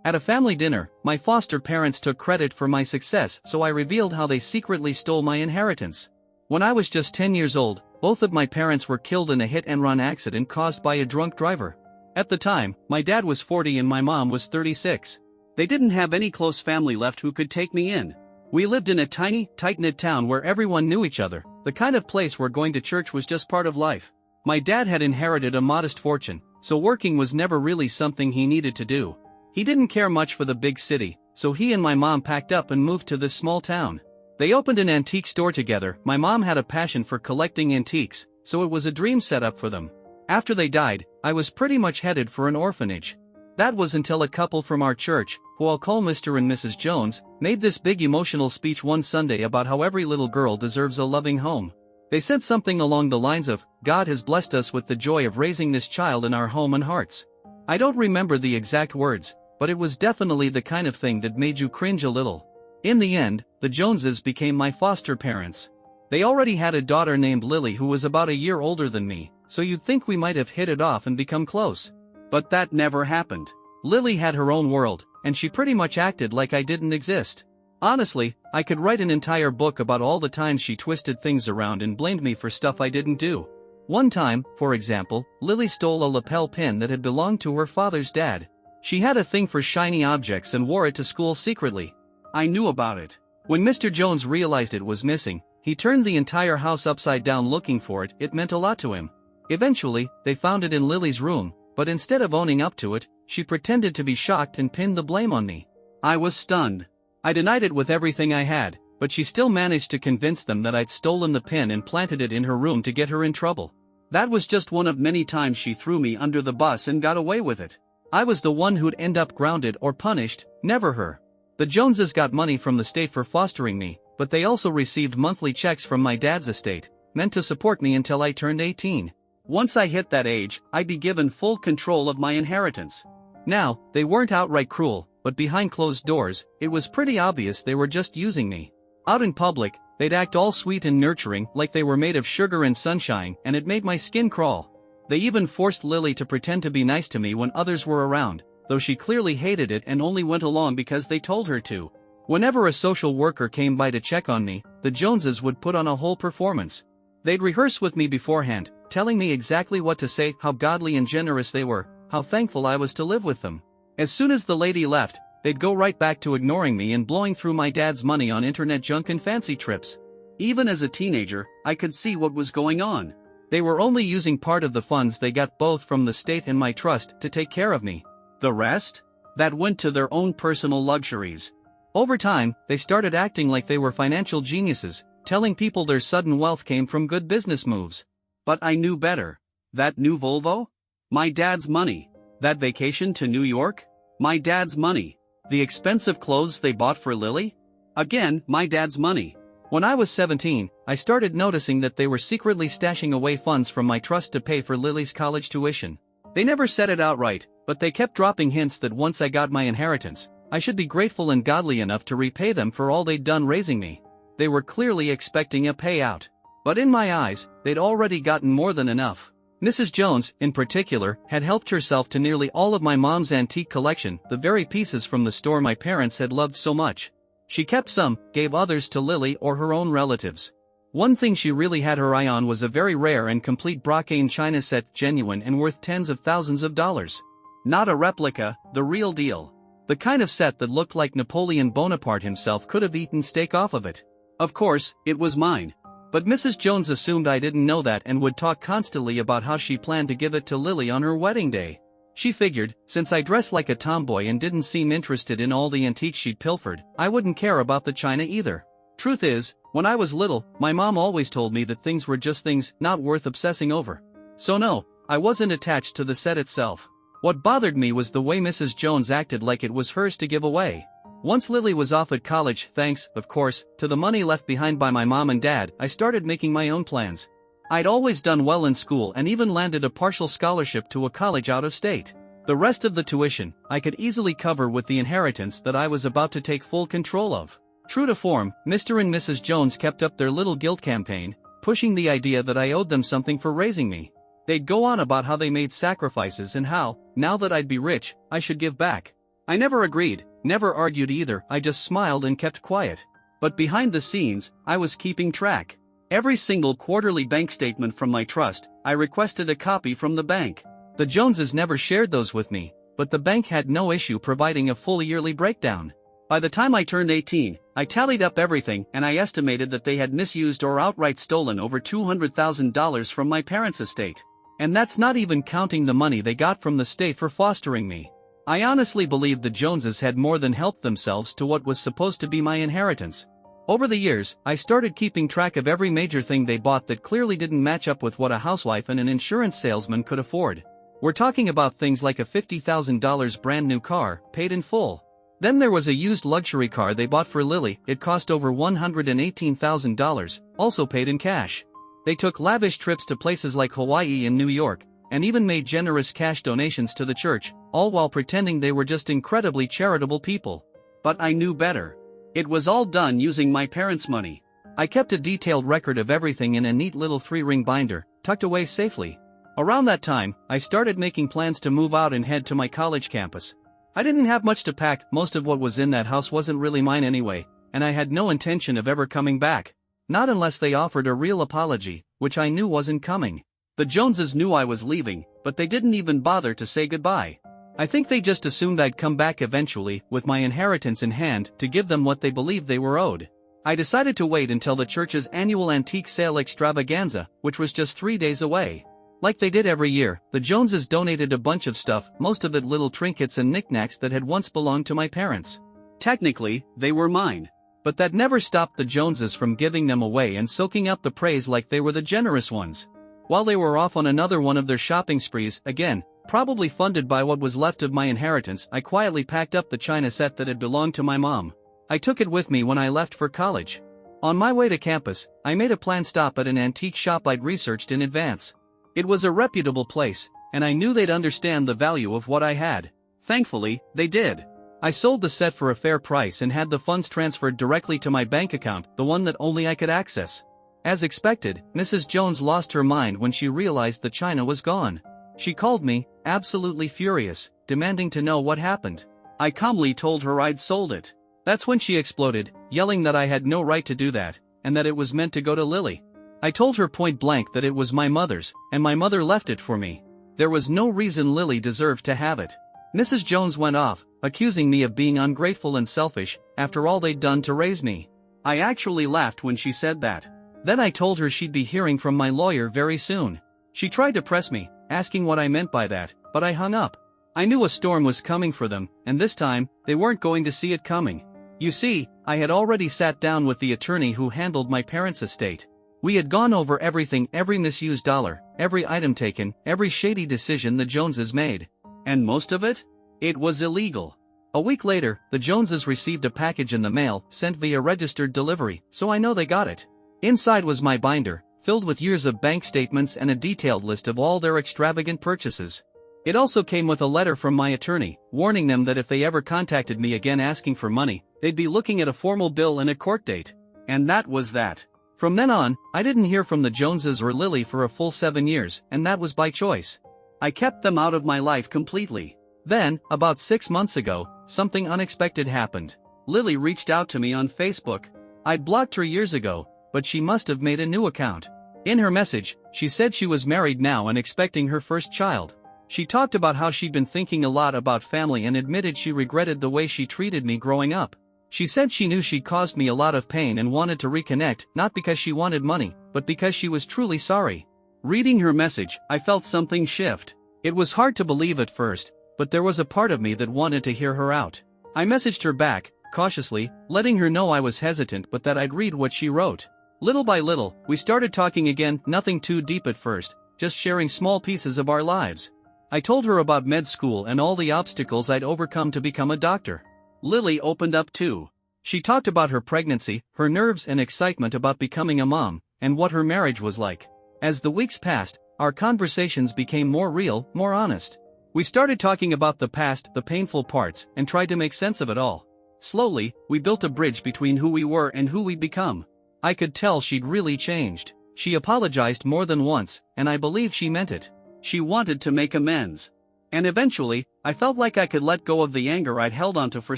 At a family dinner, my foster parents took credit for my success, so I revealed how they secretly stole my inheritance. When I was just 10 years old, both of my parents were killed in a hit-and-run accident caused by a drunk driver. At the time, my dad was 40 and my mom was 36. They didn't have any close family left who could take me in. We lived in a tiny, tight-knit town where everyone knew each other, the kind of place where going to church was just part of life. My dad had inherited a modest fortune, so working was never really something he needed to do. He didn't care much for the big city, so he and my mom packed up and moved to this small town. They opened an antique store together. My mom had a passion for collecting antiques, so it was a dream setup for them. After they died, I was pretty much headed for an orphanage. That was until a couple from our church, who I'll call Mr. and Mrs. Jones, made this big emotional speech one Sunday about how every little girl deserves a loving home. They said something along the lines of, "God has blessed us with the joy of raising this child in our home and hearts." I don't remember the exact words, but it was definitely the kind of thing that made you cringe a little. In the end, the Joneses became my foster parents. They already had a daughter named Lily who was about a year older than me, so you'd think we might have hit it off and become close. But that never happened. Lily had her own world, and she pretty much acted like I didn't exist. Honestly, I could write an entire book about all the times she twisted things around and blamed me for stuff I didn't do. One time, for example, Lily stole a lapel pin that had belonged to her father's dad. She had a thing for shiny objects and wore it to school secretly. I knew about it. When Mr. Jones realized it was missing, he turned the entire house upside down looking for it. It meant a lot to him. Eventually, they found it in Lily's room, but instead of owning up to it, she pretended to be shocked and pinned the blame on me. I was stunned. I denied it with everything I had, but she still managed to convince them that I'd stolen the pin and planted it in her room to get her in trouble. That was just one of many times she threw me under the bus and got away with it. I was the one who'd end up grounded or punished, never her. The Joneses got money from the state for fostering me, but they also received monthly checks from my dad's estate, meant to support me until I turned 18. Once I hit that age, I'd be given full control of my inheritance. Now, they weren't outright cruel, but behind closed doors, it was pretty obvious they were just using me. Out in public, they'd act all sweet and nurturing like they were made of sugar and sunshine, and it made my skin crawl. They even forced Lily to pretend to be nice to me when others were around, though she clearly hated it and only went along because they told her to. Whenever a social worker came by to check on me, the Joneses would put on a whole performance. They'd rehearse with me beforehand, telling me exactly what to say, how godly and generous they were, how thankful I was to live with them. As soon as the lady left, they'd go right back to ignoring me and blowing through my dad's money on internet junk and fancy trips. Even as a teenager, I could see what was going on. They were only using part of the funds they got both from the state and my trust to take care of me. The rest? That went to their own personal luxuries. Over time, they started acting like they were financial geniuses, telling people their sudden wealth came from good business moves. But I knew better. That new Volvo? My dad's money. That vacation to New York? My dad's money. The expensive clothes they bought for Lily? Again, my dad's money. When I was 17, I started noticing that they were secretly stashing away funds from my trust to pay for Lily's college tuition. They never said it outright, but they kept dropping hints that once I got my inheritance, I should be grateful and godly enough to repay them for all they'd done raising me. They were clearly expecting a payout. But in my eyes, they'd already gotten more than enough. Mrs. Jones, in particular, had helped herself to nearly all of my mom's antique collection, the very pieces from the store my parents had loved so much. She kept some, gave others to Lily or her own relatives. One thing she really had her eye on was a very rare and complete Brocane china set, genuine and worth tens of thousands of dollars. Not a replica, the real deal. The kind of set that looked like Napoleon Bonaparte himself could have eaten steak off of it. Of course, it was mine. But Mrs. Jones assumed I didn't know that and would talk constantly about how she planned to give it to Lily on her wedding day. She figured, since I dressed like a tomboy and didn't seem interested in all the antiques she'd pilfered, I wouldn't care about the china either. Truth is, when I was little, my mom always told me that things were just things, not worth obsessing over. So no, I wasn't attached to the set itself. What bothered me was the way Mrs. Jones acted like it was hers to give away. Once Lily was off at college, thanks, of course, to the money left behind by my mom and dad, I started making my own plans. I'd always done well in school and even landed a partial scholarship to a college out of state. The rest of the tuition, I could easily cover with the inheritance that I was about to take full control of. True to form, Mr. and Mrs. Jones kept up their little guilt campaign, pushing the idea that I owed them something for raising me. They'd go on about how they made sacrifices and how, now that I'd be rich, I should give back. I never agreed, never argued either, I just smiled and kept quiet. But behind the scenes, I was keeping track. Every single quarterly bank statement from my trust, I requested a copy from the bank. The Joneses never shared those with me, but the bank had no issue providing a full yearly breakdown. By the time I turned 18, I tallied up everything and I estimated that they had misused or outright stolen over $200,000 from my parents' estate. And that's not even counting the money they got from the state for fostering me. I honestly believe the Joneses had more than helped themselves to what was supposed to be my inheritance. Over the years, I started keeping track of every major thing they bought that clearly didn't match up with what a housewife and an insurance salesman could afford. We're talking about things like a $50,000 brand new car, paid in full. Then there was a used luxury car they bought for Lily, it cost over $118,000, also paid in cash. They took lavish trips to places like Hawaii and New York, and even made generous cash donations to the church, all while pretending they were just incredibly charitable people. But I knew better. It was all done using my parents' money. I kept a detailed record of everything in a neat little 3-ring binder, tucked away safely. Around that time, I started making plans to move out and head to my college campus. I didn't have much to pack, most of what was in that house wasn't really mine anyway, and I had no intention of ever coming back. Not unless they offered a real apology, which I knew wasn't coming. The Joneses knew I was leaving, but they didn't even bother to say goodbye. I think they just assumed I'd come back eventually, with my inheritance in hand, to give them what they believed they were owed. I decided to wait until the church's annual antique sale extravaganza, which was just 3 days away. Like they did every year, the Joneses donated a bunch of stuff, most of it little trinkets and knickknacks that had once belonged to my parents. Technically, they were mine. But that never stopped the Joneses from giving them away and soaking up the praise like they were the generous ones. While they were off on another one of their shopping sprees, again, probably funded by what was left of my inheritance, I quietly packed up the china set that had belonged to my mom. I took it with me when I left for college. On my way to campus, I made a planned stop at an antique shop I'd researched in advance. It was a reputable place, and I knew they'd understand the value of what I had. Thankfully, they did. I sold the set for a fair price and had the funds transferred directly to my bank account, the one that only I could access. As expected, Mrs. Jones lost her mind when she realized the china was gone. She called me, absolutely furious, demanding to know what happened. I calmly told her I'd sold it. That's when she exploded, yelling that I had no right to do that, and that it was meant to go to Lily. I told her point blank that it was my mother's, and my mother left it for me. There was no reason Lily deserved to have it. Mrs. Jones went off, accusing me of being ungrateful and selfish, after all they'd done to raise me. I actually laughed when she said that. Then I told her she'd be hearing from my lawyer very soon. She tried to press me, asking what I meant by that, but I hung up. I knew a storm was coming for them, and this time, they weren't going to see it coming. You see, I had already sat down with the attorney who handled my parents' estate. We had gone over everything, every misused dollar, every item taken, every shady decision the Joneses made. And most of it? It was illegal. A week later, the Joneses received a package in the mail, sent via registered delivery, so I know they got it. Inside was my binder, filled with years of bank statements and a detailed list of all their extravagant purchases. It also came with a letter from my attorney, warning them that if they ever contacted me again asking for money, they'd be looking at a formal bill and a court date. And that was that. From then on, I didn't hear from the Joneses or Lily for a full 7 years, and that was by choice. I kept them out of my life completely. Then, about 6 months ago, something unexpected happened. Lily reached out to me on Facebook. I'd blocked her years ago, but she must have made a new account. In her message, she said she was married now and expecting her first child. She talked about how she'd been thinking a lot about family and admitted she regretted the way she treated me growing up. She said she knew she'd caused me a lot of pain and wanted to reconnect, not because she wanted money, but because she was truly sorry. Reading her message, I felt something shift. It was hard to believe at first, but there was a part of me that wanted to hear her out. I messaged her back, cautiously, letting her know I was hesitant but that I'd read what she wrote. Little by little, we started talking again, nothing too deep at first, just sharing small pieces of our lives. I told her about med school and all the obstacles I'd overcome to become a doctor. Lily opened up too. She talked about her pregnancy, her nerves and excitement about becoming a mom, and what her marriage was like. As the weeks passed, our conversations became more real, more honest. We started talking about the past, the painful parts, and tried to make sense of it all. Slowly, we built a bridge between who we were and who we'd become. I could tell she'd really changed. She apologized more than once, and I believe she meant it. She wanted to make amends. And eventually, I felt like I could let go of the anger I'd held onto for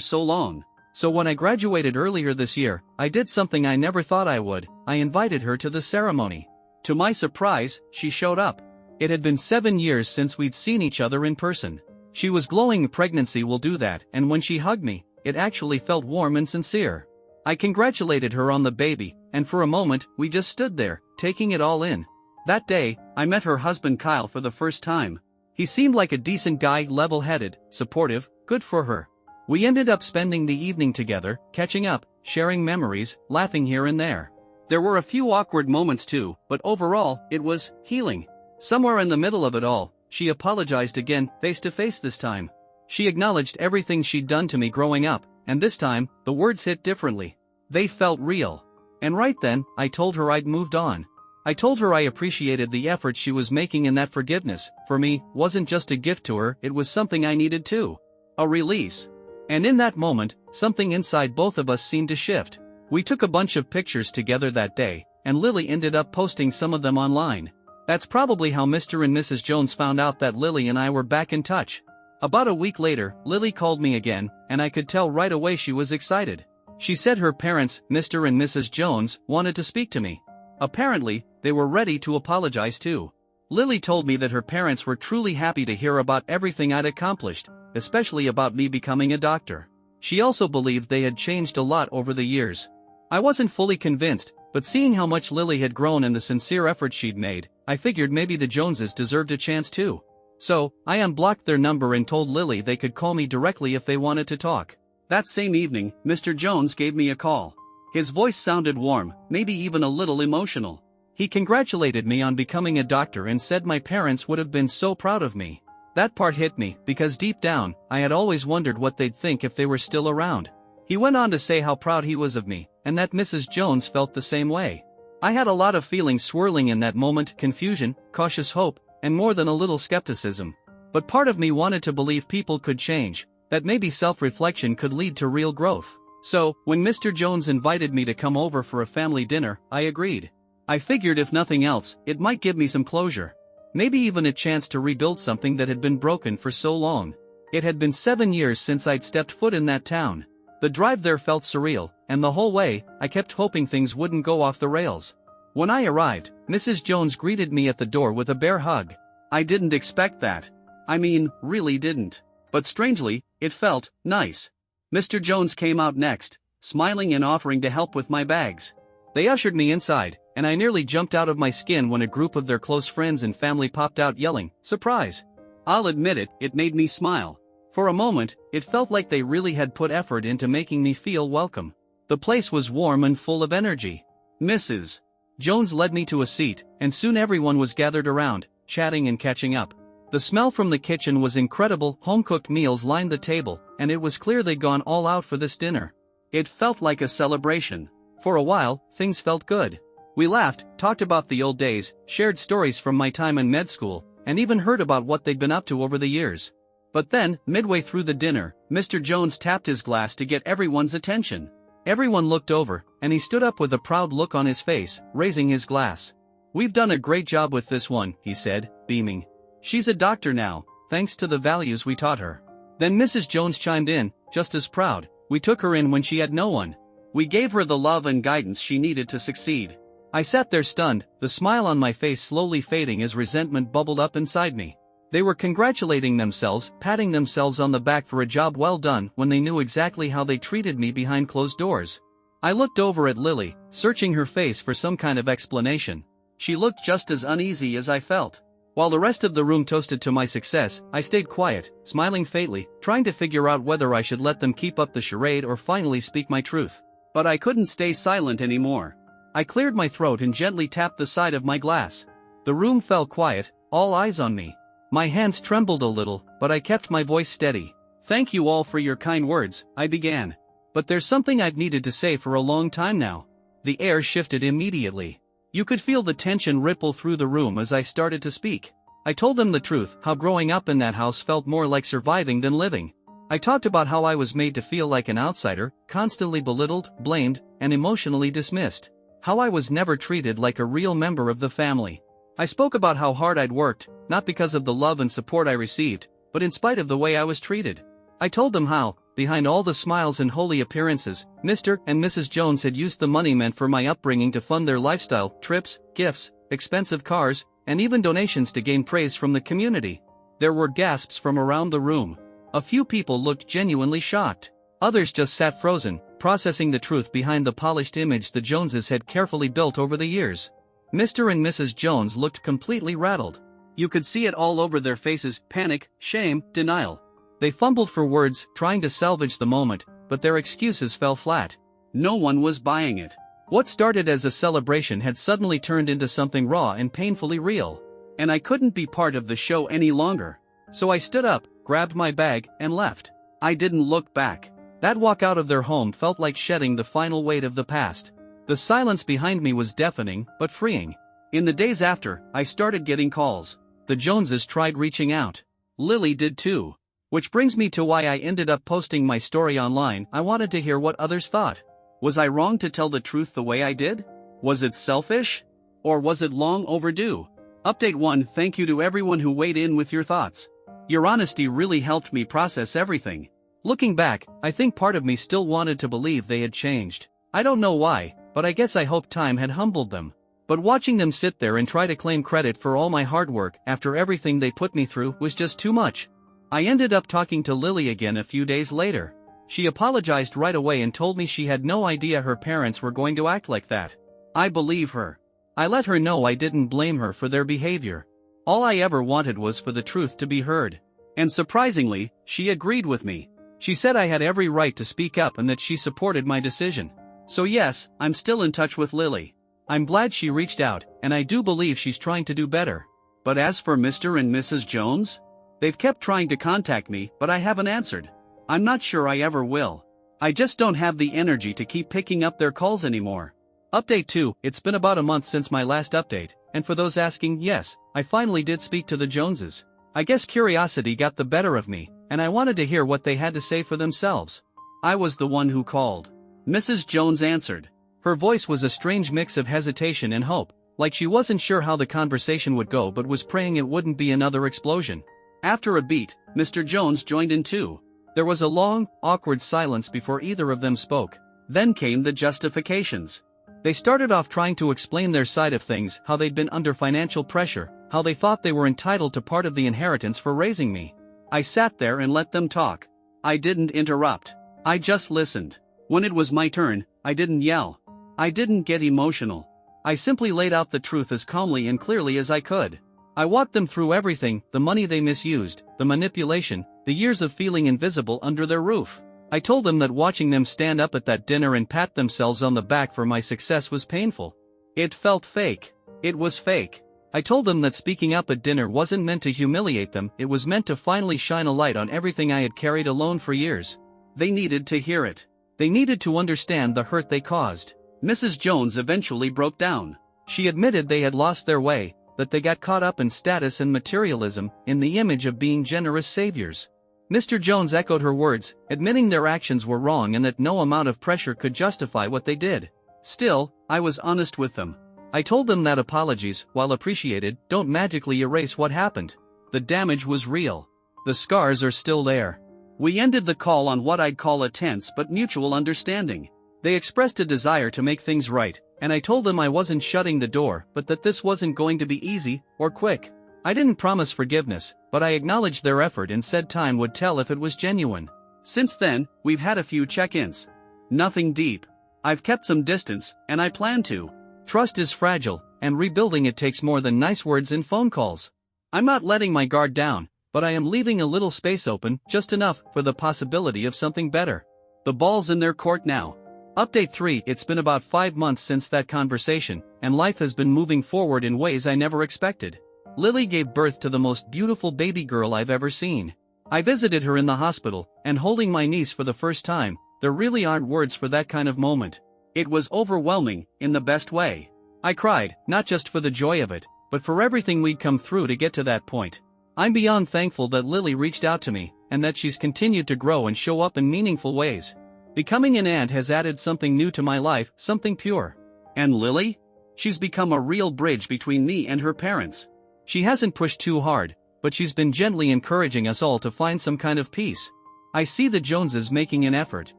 so long. So when I graduated earlier this year, I did something I never thought I would. I invited her to the ceremony. To my surprise, she showed up. It had been 7 years since we'd seen each other in person. She was glowing. Pregnancy will do that, and when she hugged me, it actually felt warm and sincere. I congratulated her on the baby, and for a moment, we just stood there, taking it all in. That day, I met her husband Kyle for the first time. He seemed like a decent guy, level-headed, supportive, good for her. We ended up spending the evening together, catching up, sharing memories, laughing here and there. There were a few awkward moments too, but overall, it was healing. Somewhere in the middle of it all, she apologized again, face to face this time. She acknowledged everything she'd done to me growing up, and this time, the words hit differently. They felt real. And right then, I told her I'd moved on. I told her I appreciated the effort she was making, and that forgiveness, for me, wasn't just a gift to her, it was something I needed too. A release. And in that moment, something inside both of us seemed to shift. We took a bunch of pictures together that day, and Lily ended up posting some of them online. That's probably how Mr. and Mrs. Jones found out that Lily and I were back in touch. About a week later, Lily called me again, and I could tell right away she was excited. She said her parents, Mr. and Mrs. Jones, wanted to speak to me. Apparently, they were ready to apologize too. Lily told me that her parents were truly happy to hear about everything I'd accomplished, especially about me becoming a doctor. She also believed they had changed a lot over the years. I wasn't fully convinced, but seeing how much Lily had grown and the sincere effort she'd made, I figured maybe the Joneses deserved a chance too. So, I unblocked their number and told Lily they could call me directly if they wanted to talk. That same evening, Mr. Jones gave me a call. His voice sounded warm, maybe even a little emotional. He congratulated me on becoming a doctor and said my parents would have been so proud of me. That part hit me, because deep down, I had always wondered what they'd think if they were still around. He went on to say how proud he was of me, and that Mrs. Jones felt the same way. I had a lot of feelings swirling in that moment: confusion, cautious hope, and more than a little skepticism. But part of me wanted to believe people could change, that maybe self-reflection could lead to real growth. So, when Mr. Jones invited me to come over for a family dinner, I agreed. I figured if nothing else, it might give me some closure. Maybe even a chance to rebuild something that had been broken for so long. It had been 7 years since I'd stepped foot in that town. The drive there felt surreal, and the whole way, I kept hoping things wouldn't go off the rails. When I arrived, Mrs. Jones greeted me at the door with a bear hug. I didn't expect that. I mean, really didn't. But strangely, it felt nice. Mr. Jones came out next, smiling and offering to help with my bags. They ushered me inside, and I nearly jumped out of my skin when a group of their close friends and family popped out yelling, "Surprise!" I'll admit it made me smile. For a moment, it felt like they really had put effort into making me feel welcome. The place was warm and full of energy. Mrs. Jones led me to a seat, and soon everyone was gathered around, chatting and catching up. The smell from the kitchen was incredible. Home-cooked meals lined the table, and it was clear they'd gone all out for this dinner. It felt like a celebration. For a while, things felt good. We laughed, talked about the old days, shared stories from my time in med school, and even heard about what they'd been up to over the years. But then, midway through the dinner, Mr. Jones tapped his glass to get everyone's attention. Everyone looked over, and he stood up with a proud look on his face, raising his glass. "We've done a great job with this one," he said, beaming. "She's a doctor now, thanks to the values we taught her." Then Mrs. Jones chimed in, just as proud. "We took her in when she had no one. We gave her the love and guidance she needed to succeed." I sat there stunned, the smile on my face slowly fading as resentment bubbled up inside me. They were congratulating themselves, patting themselves on the back for a job well done, when they knew exactly how they treated me behind closed doors. I looked over at Lily, searching her face for some kind of explanation. She looked just as uneasy as I felt. While the rest of the room toasted to my success, I stayed quiet, smiling faintly, trying to figure out whether I should let them keep up the charade or finally speak my truth. But I couldn't stay silent anymore. I cleared my throat and gently tapped the side of my glass. The room fell quiet, all eyes on me. My hands trembled a little, but I kept my voice steady. "Thank you all for your kind words," I began. "But there's something I've needed to say for a long time now." The air shifted immediately. You could feel the tension ripple through the room as I started to speak. I told them the truth, how growing up in that house felt more like surviving than living. I talked about how I was made to feel like an outsider, constantly belittled, blamed, and emotionally dismissed. How I was never treated like a real member of the family. I spoke about how hard I'd worked, not because of the love and support I received, but but in spite of the way I was treated. I told them how, behind all the smiles and holy appearances, Mr. and Mrs. Jones had used the money meant for my upbringing to fund their lifestyle, trips, gifts, expensive cars, and even donations to gain praise from the community. There were gasps from around the room. A few people looked genuinely shocked. Others just sat frozen, processing the truth behind the polished image the Joneses had carefully built over the years. Mr. and Mrs. Jones looked completely rattled. You could see it all over their faces: panic, shame, denial. They fumbled for words, trying to salvage the moment, but their excuses fell flat. No one was buying it. What started as a celebration had suddenly turned into something raw and painfully real. And I couldn't be part of the show any longer. So I stood up, grabbed my bag, and left. I didn't look back. That walk out of their home felt like shedding the final weight of the past. The silence behind me was deafening, but freeing. In the days after, I started getting calls. The Joneses tried reaching out. Lily did too. Which brings me to why I ended up posting my story online. I wanted to hear what others thought. Was I wrong to tell the truth the way I did? Was it selfish? Or was it long overdue? Update 1. Thank you to everyone who weighed in with your thoughts. Your honesty really helped me process everything. Looking back, I think part of me still wanted to believe they had changed. I don't know why, but I guess I hoped time had humbled them. But watching them sit there and try to claim credit for all my hard work after everything they put me through was just too much. I ended up talking to Lily again a few days later. She apologized right away and told me she had no idea her parents were going to act like that. I believe her. I let her know I didn't blame her for their behavior. All I ever wanted was for the truth to be heard. And surprisingly, she agreed with me. She said I had every right to speak up and that she supported my decision. So yes, I'm still in touch with Lily. I'm glad she reached out, and I do believe she's trying to do better. But as for Mr. and Mrs. Jones? They've kept trying to contact me, but I haven't answered. I'm not sure I ever will. I just don't have the energy to keep picking up their calls anymore. Update 2. It's been about a month since my last update, and for those asking, yes, I finally did speak to the Joneses. I guess curiosity got the better of me, and I wanted to hear what they had to say for themselves. I was the one who called. Mrs. Jones answered. Her voice was a strange mix of hesitation and hope, like she wasn't sure how the conversation would go but was praying it wouldn't be another explosion. After a beat, Mr. Jones joined in too. There was a long, awkward silence before either of them spoke. Then came the justifications. They started off trying to explain their side of things, how they'd been under financial pressure, how they thought they were entitled to part of the inheritance for raising me. I sat there and let them talk. I didn't interrupt. I just listened. When it was my turn, I didn't yell. I didn't get emotional. I simply laid out the truth as calmly and clearly as I could. I walked them through everything: the money they misused, the manipulation, the years of feeling invisible under their roof. I told them that watching them stand up at that dinner and pat themselves on the back for my success was painful. It felt fake. It was fake. I told them that speaking up at dinner wasn't meant to humiliate them, it was meant to finally shine a light on everything I had carried alone for years. They needed to hear it. They needed to understand the hurt they caused. Mrs. Jones eventually broke down. She admitted they had lost their way, that they got caught up in status and materialism, in the image of being generous saviors. Mr. Jones echoed her words, admitting their actions were wrong and that no amount of pressure could justify what they did. Still, I was honest with them. I told them that apologies, while appreciated, don't magically erase what happened. The damage was real. The scars are still there. We ended the call on what I'd call a tense but mutual understanding. They expressed a desire to make things right, and I told them I wasn't shutting the door, but that this wasn't going to be easy or quick. I didn't promise forgiveness, but I acknowledged their effort and said time would tell if it was genuine. Since then, we've had a few check-ins. Nothing deep. I've kept some distance, and I plan to. Trust is fragile, and rebuilding it takes more than nice words and phone calls. I'm not letting my guard down, but I am leaving a little space open, just enough for the possibility of something better. The ball's in their court now. Update 3. It's been about 5 months since that conversation, and life has been moving forward in ways I never expected. Lily gave birth to the most beautiful baby girl I've ever seen. I visited her in the hospital, and holding my niece for the first time, there really aren't words for that kind of moment. It was overwhelming, in the best way. I cried, not just for the joy of it, but for everything we'd come through to get to that point. I'm beyond thankful that Lily reached out to me, and that she's continued to grow and show up in meaningful ways. Becoming an aunt has added something new to my life, something pure. And Lily? She's become a real bridge between me and her parents. She hasn't pushed too hard, but she's been gently encouraging us all to find some kind of peace. I see the Joneses making an effort,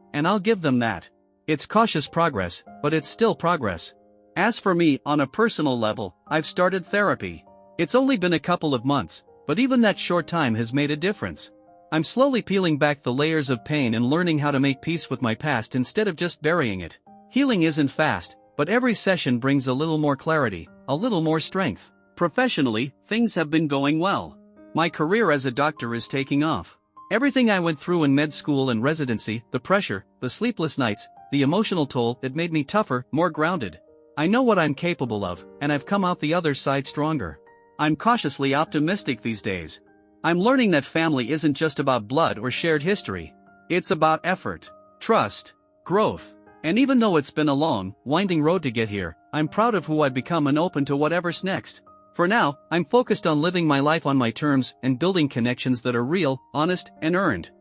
and I'll give them that. It's cautious progress, but it's still progress. As for me, on a personal level, I've started therapy. It's only been a couple of months, but even that short time has made a difference. I'm slowly peeling back the layers of pain and learning how to make peace with my past instead of just burying it. Healing isn't fast, but every session brings a little more clarity, a little more strength. Professionally, things have been going well. My career as a doctor is taking off. Everything I went through in med school and residency, the pressure, the sleepless nights, the emotional toll, it made me tougher, more grounded. I know what I'm capable of, and I've come out the other side stronger. I'm cautiously optimistic these days. I'm learning that family isn't just about blood or shared history. It's about effort, trust, growth. And even though it's been a long, winding road to get here, I'm proud of who I've become and open to whatever's next. For now, I'm focused on living my life on my terms and building connections that are real, honest, and earned.